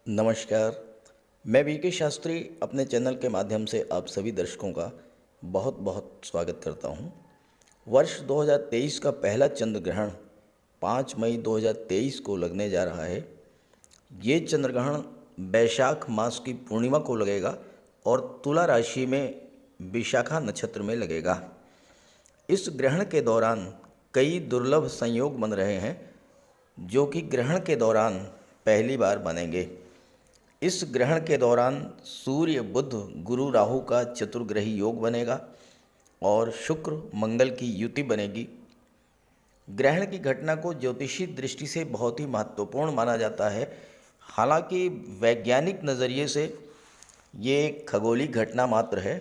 नमस्कार। मैं वीके शास्त्री अपने चैनल के माध्यम से आप सभी दर्शकों का बहुत बहुत स्वागत करता हूं। वर्ष 2023 का पहला चंद्र ग्रहण 5 मई 2023 को लगने जा रहा है। ये चंद्र ग्रहण वैशाख मास की पूर्णिमा को लगेगा और तुला राशि में विशाखा नक्षत्र में लगेगा। इस ग्रहण के दौरान कई दुर्लभ संयोग बन रहे हैं जो कि ग्रहण के दौरान पहली बार बनेंगे। इस ग्रहण के दौरान सूर्य बुध गुरु राहु का चतुर्ग्रही योग बनेगा और शुक्र मंगल की युति बनेगी। ग्रहण की घटना को ज्योतिषी दृष्टि से बहुत ही महत्वपूर्ण माना जाता है। हालांकि वैज्ञानिक नज़रिए से ये एक खगोलीय घटना मात्र है,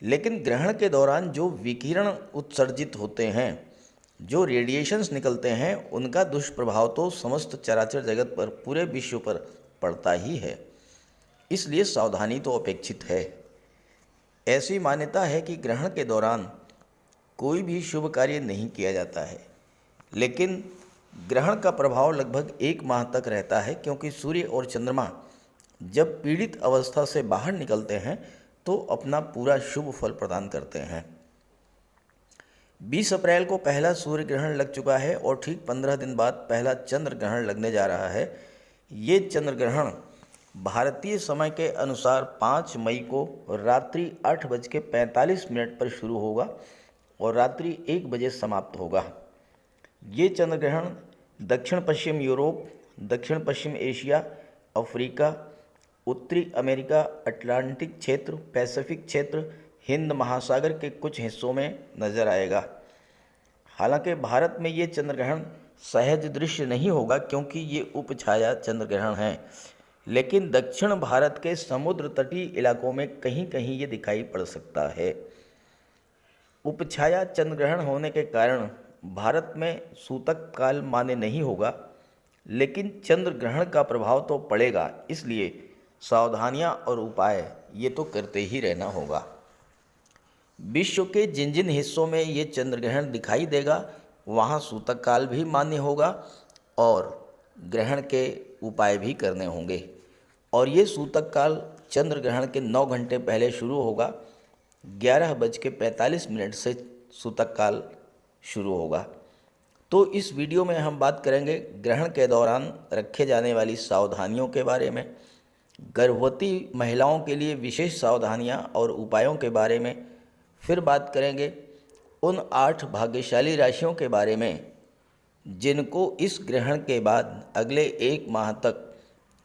लेकिन ग्रहण के दौरान जो विकिरण उत्सर्जित होते हैं, जो रेडिएशंस निकलते हैं, उनका दुष्प्रभाव तो समस्त चराचर जगत पर, पूरे विश्व पर पड़ता ही है। इसलिए सावधानी तो अपेक्षित है। ऐसी मान्यता है कि ग्रहण के दौरान कोई भी शुभ कार्य नहीं किया जाता है, लेकिन ग्रहण का प्रभाव लगभग 1 माह तक रहता है, क्योंकि सूर्य और चंद्रमा जब पीड़ित अवस्था से बाहर निकलते हैं तो अपना पूरा शुभ फल प्रदान करते हैं। 20 अप्रैल को पहला सूर्य ग्रहण लग चुका है और ठीक 15 दिन बाद पहला चंद्र ग्रहण लगने जा रहा है। ये चंद्र ग्रहण भारतीय समय के अनुसार 5 मई को रात्रि 8:45 पर शुरू होगा और रात्रि 1 बजे समाप्त होगा। ये चंद्र ग्रहण दक्षिण पश्चिम यूरोप, दक्षिण पश्चिम एशिया, अफ्रीका, उत्तरी अमेरिका, अटलांटिक क्षेत्र, पैसिफिक क्षेत्र, हिंद महासागर के कुछ हिस्सों में नज़र आएगा। हालांकि भारत में ये चंद्र ग्रहण सहज दृश्य नहीं होगा, क्योंकि ये उपछाया चंद्र ग्रहण है, लेकिन दक्षिण भारत के समुद्र तटीय इलाकों में कहीं कहीं ये दिखाई पड़ सकता है। उपछाया चंद्र ग्रहण होने के कारण भारत में सूतक काल मान्य नहीं होगा, लेकिन चंद्र ग्रहण का प्रभाव तो पड़ेगा। इसलिए सावधानियां और उपाय ये तो करते ही रहना होगा। विश्व के जिन जिन हिस्सों में ये चंद्र ग्रहण दिखाई देगा वहाँ सूतक काल भी मान्य होगा और ग्रहण के उपाय भी करने होंगे। और ये सूतक काल चंद्र ग्रहण के 9 घंटे पहले शुरू होगा। 11:45 से सूतक काल शुरू होगा। तो इस वीडियो में हम बात करेंगे ग्रहण के दौरान रखे जाने वाली सावधानियों के बारे में, गर्भवती महिलाओं के लिए विशेष सावधानियां और उपायों के बारे में। फिर बात करेंगे उन 8 भाग्यशाली राशियों के बारे में जिनको इस ग्रहण के बाद अगले 1 माह तक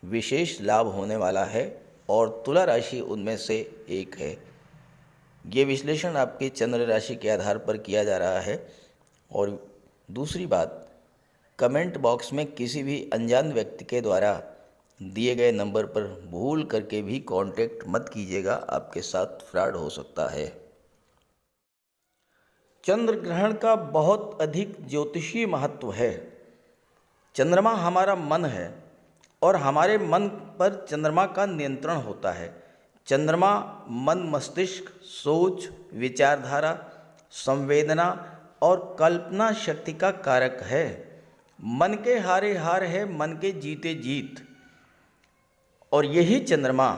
विशेष लाभ होने वाला है, और तुला राशि उनमें से एक है। ये विश्लेषण आपकी चंद्र राशि के आधार पर किया जा रहा है। और दूसरी बात, कमेंट बॉक्स में किसी भी अनजान व्यक्ति के द्वारा दिए गए नंबर पर भूल करके भी कांटेक्ट मत कीजिएगा, आपके साथ फ्रॉड हो सकता है। चंद्र ग्रहण का बहुत अधिक ज्योतिषीय महत्व है। चंद्रमा हमारा मन है और हमारे मन पर चंद्रमा का नियंत्रण होता है। चंद्रमा मन, मस्तिष्क, सोच, विचारधारा, संवेदना और कल्पना शक्ति का कारक है। मन के हारे हार है, मन के जीते जीत। और यही चंद्रमा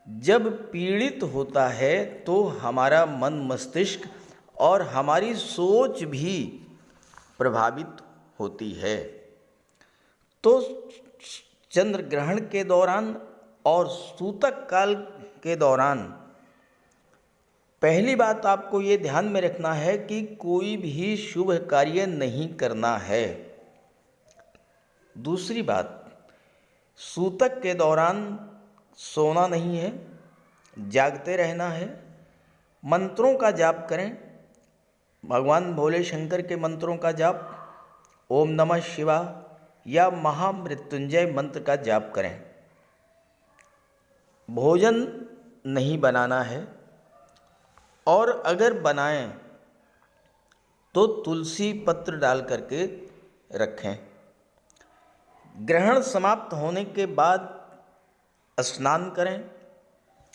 जब पीड़ित होता है तो हमारा मन, मस्तिष्क और हमारी सोच भी प्रभावित होती है। तो चंद्र ग्रहण के दौरान और सूतक काल के दौरान पहली बात आपको ये ध्यान में रखना है कि कोई भी शुभ कार्य नहीं करना है। दूसरी बात, सूतक के दौरान सोना नहीं है, जागते रहना है। मंत्रों का जाप करें, भगवान भोले शंकर के मंत्रों का जाप, ओम नमः शिवाय या महामृत्युंजय मंत्र का जाप करें। भोजन नहीं बनाना है, और अगर बनाएं तो तुलसी पत्र डाल करके रखें। ग्रहण समाप्त होने के बाद स्नान करें।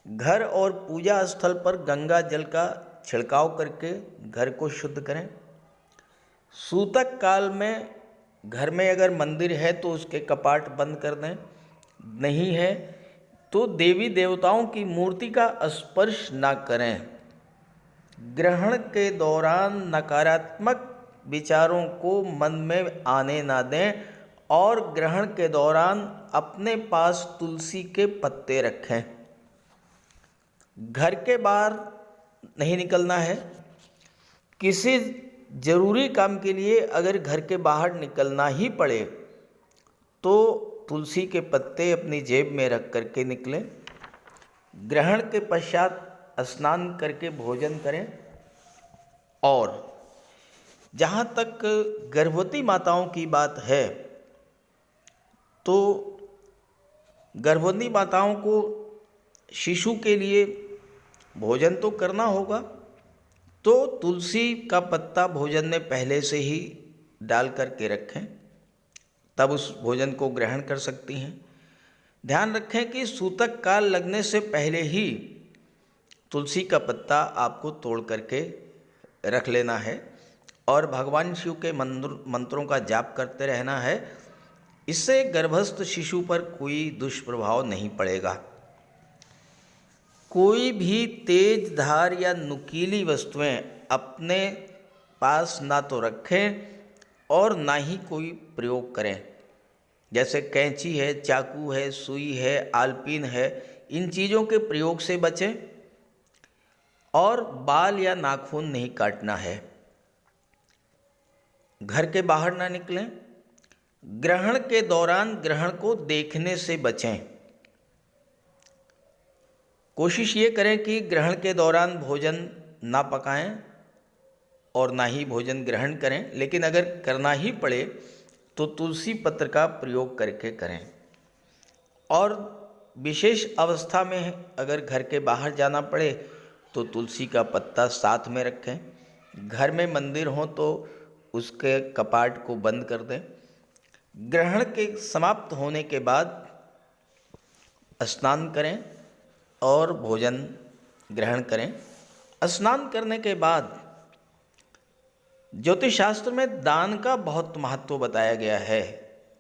घर और पूजा स्थल पर गंगा जल का छिड़काव करके घर को शुद्ध करें। सूतक काल में घर में अगर मंदिर है तो उसके कपाट बंद कर दें। नहीं है तो देवी देवताओं की मूर्ति का स्पर्श ना करें। ग्रहण के दौरान नकारात्मक विचारों को मन में आने ना दें और ग्रहण के दौरान अपने पास तुलसी के पत्ते रखें। घर के बाहर नहीं निकलना है। किसी ज़रूरी काम के लिए अगर घर के बाहर निकलना ही पड़े तो तुलसी के पत्ते अपनी जेब में रख करके निकलें। ग्रहण के पश्चात स्नान करके भोजन करें। और जहाँ तक गर्भवती माताओं की बात है तो गर्भवती माताओं को शिशु के लिए भोजन तो करना होगा, तो तुलसी का पत्ता भोजन में पहले से ही डाल करके रखें, तब उस भोजन को ग्रहण कर सकती हैं। ध्यान रखें कि सूतक काल लगने से पहले ही तुलसी का पत्ता आपको तोड़ करके रख लेना है और भगवान शिव के मंत्रों का जाप करते रहना है। इससे गर्भस्थ शिशु पर कोई दुष्प्रभाव नहीं पड़ेगा। कोई भी तेज धार या नुकीली वस्तुएं अपने पास ना तो रखें और ना ही कोई प्रयोग करें। जैसे कैंची है, चाकू है, सुई है, आलपीन है, इन चीज़ों के प्रयोग से बचें। और बाल या नाखून नहीं काटना है। घर के बाहर ना निकलें। ग्रहण के दौरान ग्रहण को देखने से बचें। कोशिश ये करें कि ग्रहण के दौरान भोजन ना पकाएं और ना ही भोजन ग्रहण करें, लेकिन अगर करना ही पड़े तो तुलसी पत्र का प्रयोग करके करें। और विशेष अवस्था में अगर घर के बाहर जाना पड़े तो तुलसी का पत्ता साथ में रखें। घर में मंदिर हो तो उसके कपाट को बंद कर दें। ग्रहण के समाप्त होने के बाद स्नान करें और भोजन ग्रहण करें। स्नान करने के बाद ज्योतिष शास्त्र में दान का बहुत महत्व बताया गया है।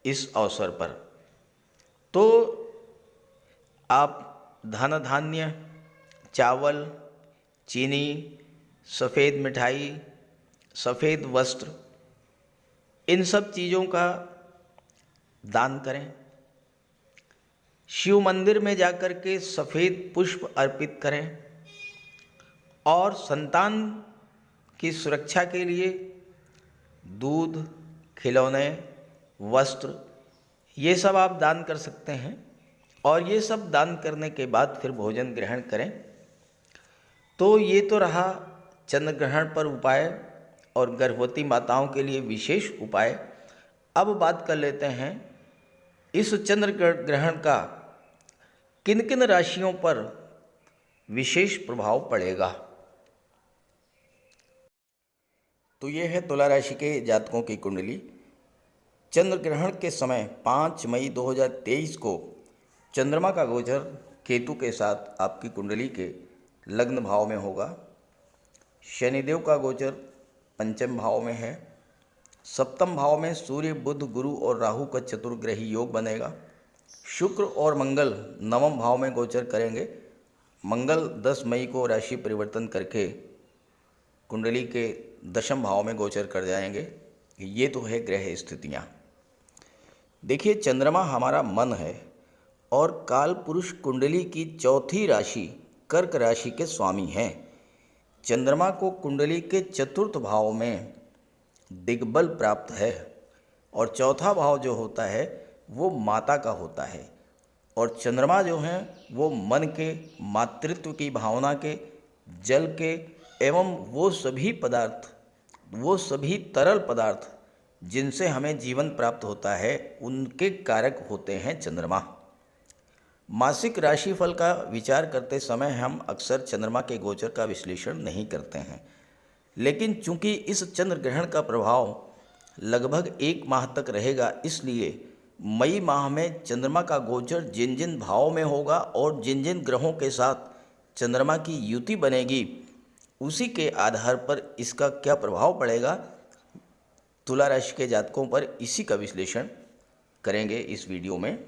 इस अवसर पर तो आप धन धान्य, चावल, चीनी, सफ़ेद मिठाई, सफ़ेद वस्त्र, इन सब चीज़ों का दान करें। शिव मंदिर में जाकर के सफ़ेद पुष्प अर्पित करें और संतान की सुरक्षा के लिए दूध, खिलौने, वस्त्र, ये सब आप दान कर सकते हैं। और ये सब दान करने के बाद फिर भोजन ग्रहण करें। तो ये तो रहा चंद्र ग्रहण पर उपाय और गर्भवती माताओं के लिए विशेष उपाय। अब बात कर लेते हैं इस चंद्र ग्रहण का किन किन राशियों पर विशेष प्रभाव पड़ेगा। तो ये है तुला राशि के जातकों की कुंडली। चंद्र ग्रहण के समय 5 मई 2023 को चंद्रमा का गोचर केतु के साथ आपकी कुंडली के लग्न भाव में होगा। शनिदेव का गोचर पंचम भाव में है। सप्तम भाव में सूर्य, बुध, गुरु और राहु का चतुर्ग्रही योग बनेगा। शुक्र और मंगल नवम भाव में गोचर करेंगे। मंगल 10 मई को राशि परिवर्तन करके कुंडली के दशम भाव में गोचर कर जाएंगे। ये तो है ग्रह स्थितियाँ। देखिए, चंद्रमा हमारा मन है और काल पुरुष कुंडली की चौथी राशि कर्क राशि के स्वामी हैं। चंद्रमा को कुंडली के चतुर्थ भाव में दिग्बल प्राप्त है और चौथा भाव जो होता है वो माता का होता है। और चंद्रमा जो हैं वो मन के, मातृत्व की भावना के, जल के एवं वो सभी तरल पदार्थ जिनसे हमें जीवन प्राप्त होता है उनके कारक होते हैं चंद्रमा। मासिक राशिफल का विचार करते समय हम अक्सर चंद्रमा के गोचर का विश्लेषण नहीं करते हैं, लेकिन चूंकि इस चंद्र ग्रहण का प्रभाव लगभग 1 माह तक रहेगा, इसलिए मई माह में चंद्रमा का गोचर जिन जिन भाव में होगा और जिन जिन ग्रहों के साथ चंद्रमा की युति बनेगी उसी के आधार पर इसका क्या प्रभाव पड़ेगा तुला राशि के जातकों पर, इसी का विश्लेषण करेंगे इस वीडियो में।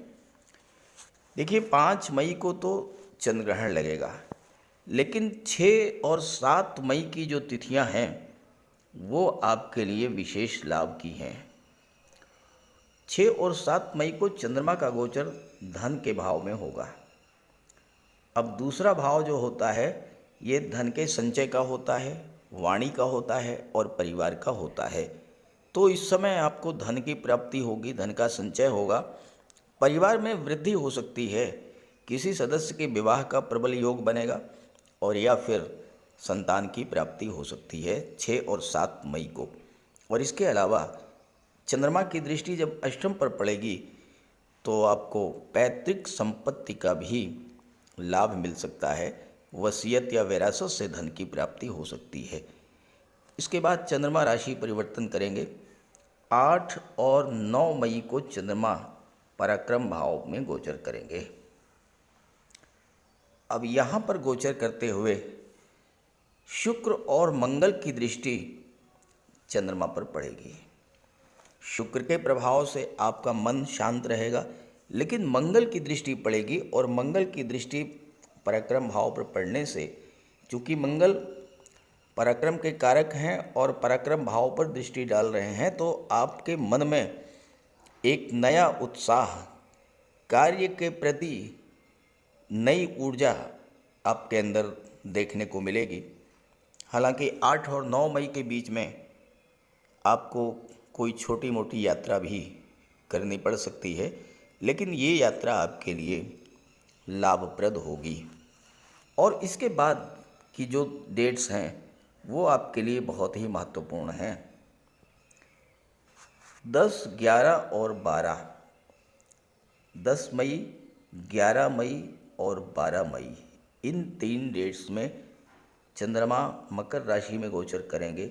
देखिए 5 मई को तो चंद्र ग्रहण लगेगा, लेकिन 6 और 7 मई की जो तिथियां हैं वो आपके लिए विशेष लाभ की हैं। 6 और 7 मई को चंद्रमा का गोचर धन के भाव में होगा। अब दूसरा भाव जो होता है ये धन के संचय का होता है, वाणी का होता है और परिवार का होता है। तो इस समय आपको धन की प्राप्ति होगी, धन का संचय होगा, परिवार में वृद्धि हो सकती है, किसी सदस्य के विवाह का प्रबल योग बनेगा और या फिर संतान की प्राप्ति हो सकती है 6 और 7 मई को। और इसके अलावा चंद्रमा की दृष्टि जब अष्टम पर पड़ेगी तो आपको पैतृक संपत्ति का भी लाभ मिल सकता है, वसीयत या विरासत से धन की प्राप्ति हो सकती है। इसके बाद चंद्रमा राशि परिवर्तन करेंगे। 8 और 9 मई को चंद्रमा पराक्रम भाव में गोचर करेंगे। अब यहाँ पर गोचर करते हुए शुक्र और मंगल की दृष्टि चंद्रमा पर पड़ेगी। शुक्र के प्रभाव से आपका मन शांत रहेगा, लेकिन मंगल की दृष्टि पड़ेगी और मंगल की दृष्टि पराक्रम भाव पर पड़ने से, चूँकि मंगल पराक्रम के कारक हैं और पराक्रम भाव पर दृष्टि डाल रहे हैं, तो आपके मन में एक नया उत्साह, कार्य के प्रति नई ऊर्जा आपके अंदर देखने को मिलेगी। हालांकि 8 और 9 मई के बीच में आपको कोई छोटी मोटी यात्रा भी करनी पड़ सकती है, लेकिन ये यात्रा आपके लिए लाभप्रद होगी। और इसके बाद की जो डेट्स हैं वो आपके लिए बहुत ही महत्वपूर्ण हैं। 10, 11 और 12, 10 मई, 11 मई और 12 मई, इन 3 डेट्स में चंद्रमा मकर राशि में गोचर करेंगे,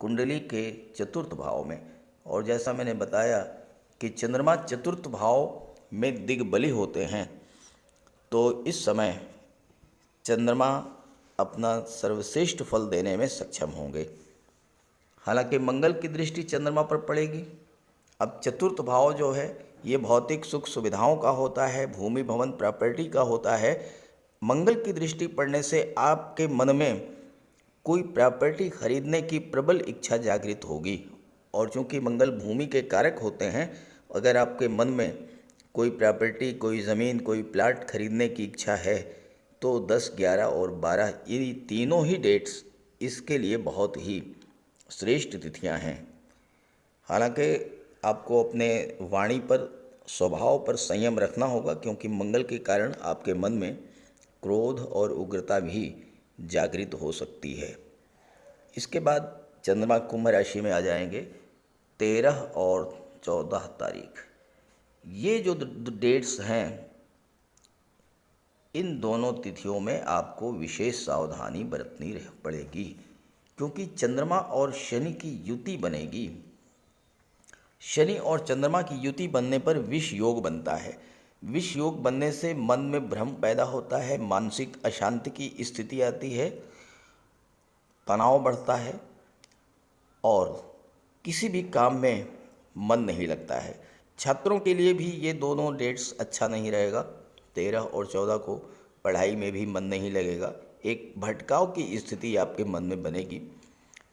कुंडली के चतुर्थ भाव में। और जैसा मैंने बताया कि चंद्रमा चतुर्थ भाव में दिग्बली होते हैं, तो इस समय चंद्रमा अपना सर्वश्रेष्ठ फल देने में सक्षम होंगे। हालांकि मंगल की दृष्टि चंद्रमा पर पड़ेगी। अब चतुर्थ भाव जो है ये भौतिक सुख सुविधाओं का होता है, भूमि भवन प्रॉपर्टी का होता है। मंगल की दृष्टि पड़ने से आपके मन में कोई प्रॉपर्टी खरीदने की प्रबल इच्छा जागृत होगी। और चूंकि मंगल भूमि के कारक होते हैं, अगर आपके मन में कोई प्रॉपर्टी, कोई ज़मीन, कोई प्लाट खरीदने की इच्छा है तो 10, 11 और 12 ये तीनों ही डेट्स इसके लिए बहुत ही श्रेष्ठ तिथियां हैं। हालांकि आपको अपने वाणी पर, स्वभाव पर संयम रखना होगा, क्योंकि मंगल के कारण आपके मन में क्रोध और उग्रता भी जागृत हो सकती है। इसके बाद चंद्रमा कुंभ राशि में आ जाएंगे 13 और 14 तारीख। ये जो डेट्स हैं, इन दोनों तिथियों में आपको विशेष सावधानी बरतनी पड़ेगी, क्योंकि चंद्रमा और शनि की युति बनेगी। शनि और चंद्रमा की युति बनने पर विष योग बनता है। विष योग बनने से मन में भ्रम पैदा होता है, मानसिक अशांति की स्थिति आती है, तनाव बढ़ता है और किसी भी काम में मन नहीं लगता है। छात्रों के लिए भी ये दोनों डेट्स अच्छा नहीं रहेगा। 13 और 14 को पढ़ाई में भी मन नहीं लगेगा, एक भटकाव की स्थिति आपके मन में बनेगी।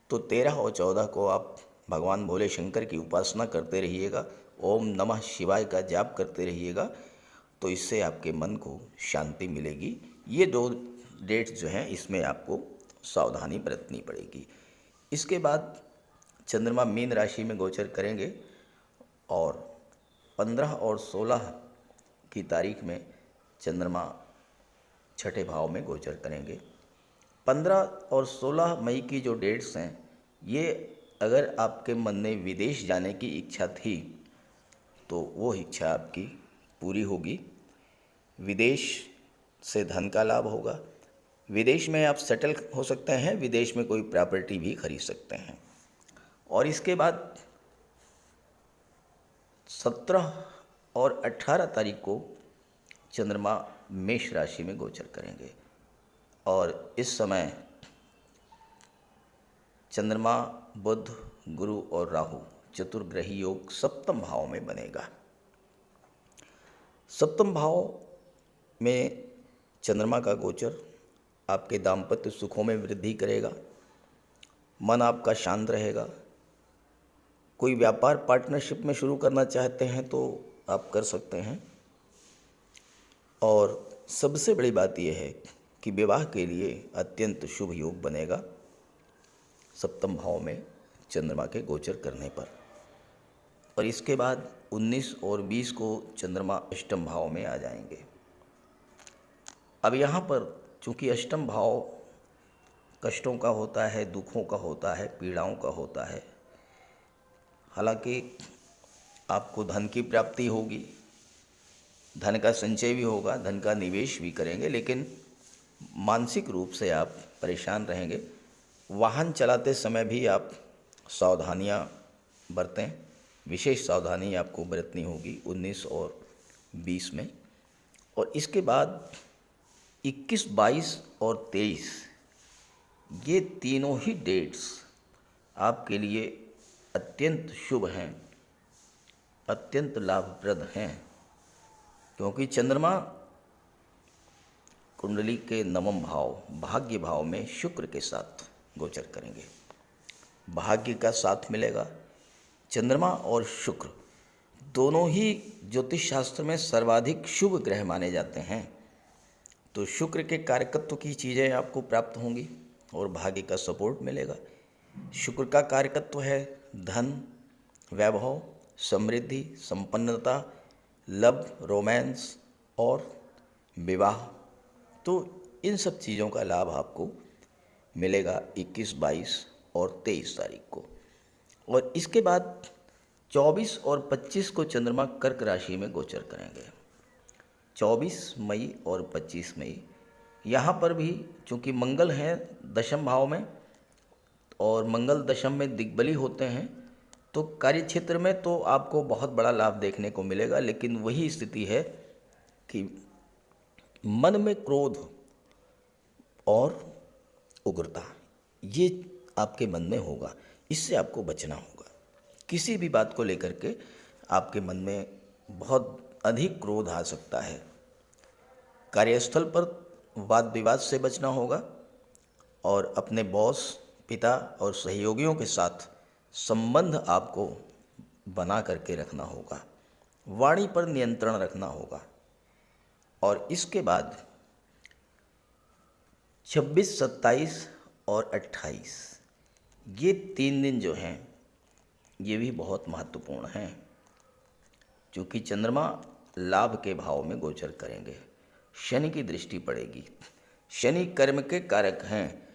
तो 13 और 14 को आप भगवान भोले शंकर की उपासना करते रहिएगा, ओम नमः शिवाय का जाप करते रहिएगा, तो इससे आपके मन को शांति मिलेगी। ये 2 डेट्स जो हैं इसमें आपको सावधानी बरतनी पड़ेगी। इसके बाद चंद्रमा मीन राशि में गोचर करेंगे और 15 और 16 की तारीख में चंद्रमा छठे भाव में गोचर करेंगे। 15 और 16 मई की जो डेट्स हैं, ये अगर आपके मन में विदेश जाने की इच्छा थी तो वो इच्छा आपकी पूरी होगी। विदेश से धन का लाभ होगा, विदेश में आप सेटल हो सकते हैं, विदेश में कोई प्रॉपर्टी भी खरीद सकते हैं। और इसके बाद 17 और 18 तारीख को चंद्रमा मेष राशि में गोचर करेंगे और इस समय चंद्रमा, बुध, गुरु और राहु चतुर्ग्रही योग सप्तम भाव में बनेगा। सप्तम भाव में चंद्रमा का गोचर आपके दाम्पत्य सुखों में वृद्धि करेगा। मन आपका शांत रहेगा। कोई व्यापार पार्टनरशिप में शुरू करना चाहते हैं तो आप कर सकते हैं। और सबसे बड़ी बात यह है कि विवाह के लिए अत्यंत शुभ योग बनेगा सप्तम भाव में चंद्रमा के गोचर करने पर। और इसके बाद 19 और 20 को चंद्रमा अष्टम भाव में आ जाएंगे। अब यहाँ पर चूँकि अष्टम भाव कष्टों का होता है, दुखों का होता है, पीड़ाओं का होता है। हालांकि आपको धन की प्राप्ति होगी, धन का संचय भी होगा, धन का निवेश भी करेंगे, लेकिन मानसिक रूप से आप परेशान रहेंगे। वाहन चलाते समय भी आप सावधानियां बरतें, विशेष सावधानी आपको बरतनी होगी 19 और 20 में। और इसके बाद 21, 22 और 23 ये तीनों ही डेट्स आपके लिए अत्यंत शुभ हैं, अत्यंत लाभप्रद हैं, क्योंकि चंद्रमा कुंडली के नवम भाव भाग्य भाव में शुक्र के साथ गोचर करेंगे। भाग्य का साथ मिलेगा। चंद्रमा और शुक्र दोनों ही ज्योतिष शास्त्र में सर्वाधिक शुभ ग्रह माने जाते हैं। तो शुक्र के कारकत्व की चीज़ें आपको प्राप्त होंगी और भाग्य का सपोर्ट मिलेगा। शुक्र का कारकत्व है धन, वैभव, समृद्धि, संपन्नता, लव, रोमांस और विवाह। तो इन सब चीज़ों का लाभ आपको मिलेगा 21, 22 और 23 तारीख को। और इसके बाद 24 और 25 को चंद्रमा कर्क राशि में गोचर करेंगे। 24 मई और 25 मई यहाँ पर भी चूँकि मंगल हैं दशम भाव में और मंगल दशम में दिग्बली होते हैं, तो कार्यक्षेत्र में तो आपको बहुत बड़ा लाभ देखने को मिलेगा। लेकिन वही स्थिति है कि मन में क्रोध और उग्रता ये आपके मन में होगा, इससे आपको बचना होगा। किसी भी बात को लेकर के आपके मन में बहुत अधिक क्रोध आ सकता है। कार्यस्थल पर वाद विवाद से बचना होगा और अपने बॉस, पिता और सहयोगियों के साथ संबंध आपको बना करके रखना होगा। वाणी पर नियंत्रण रखना होगा। और इसके बाद 26, 27 और 28 ये 3 दिन जो हैं ये भी बहुत महत्वपूर्ण हैं, क्योंकि चंद्रमा लाभ के भाव में गोचर करेंगे। शनि की दृष्टि पड़ेगी। शनि कर्म के कारक हैं,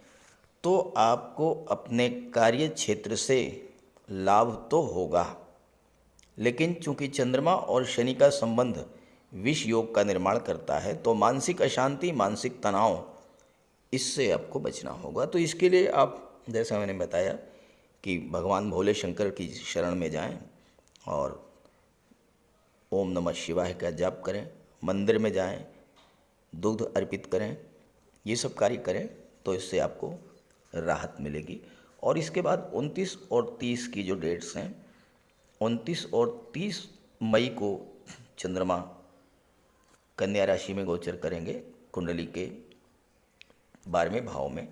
तो आपको अपने कार्य क्षेत्र से लाभ तो होगा, लेकिन चूंकि चंद्रमा और शनि का संबंध विष योग का निर्माण करता है, तो मानसिक अशांति, मानसिक तनाव, इससे आपको बचना होगा। तो इसके लिए आप, जैसा मैंने बताया, कि भगवान भोले शंकर की शरण में जाएं और ओम नमः शिवाय का जाप करें, मंदिर में जाएं, दूध अर्पित करें, ये सब कार्य करें, तो इससे आपको राहत मिलेगी। और इसके बाद 29 और 30 की जो डेट्स हैं, 29 और 30 मई को चंद्रमा कन्या राशि में गोचर करेंगे कुंडली के 12वें भाव में।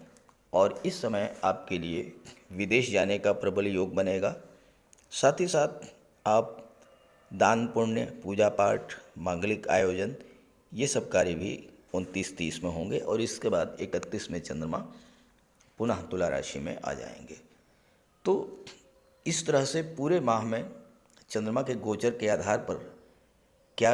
और इस समय आपके लिए विदेश जाने का प्रबल योग बनेगा। साथ ही साथ आप दान पुण्य, पूजा पाठ, मांगलिक आयोजन, ये सब कार्य भी 29-30 में होंगे। और इसके बाद 31 में चंद्रमा पुनः तुला राशि में आ जाएंगे। तो इस तरह से पूरे माह में चंद्रमा के गोचर के आधार पर क्या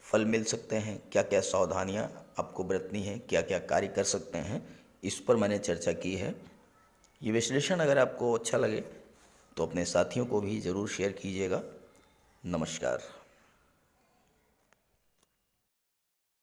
फल मिल सकते हैं, क्या क्या सावधानियां आपको बरतनी है, क्या क्या कार्य कर सकते हैं, इस पर मैंने चर्चा की है। ये विश्लेषण अगर आपको अच्छा लगे तो अपने साथियों को भी ज़रूर शेयर कीजिएगा। नमस्कार।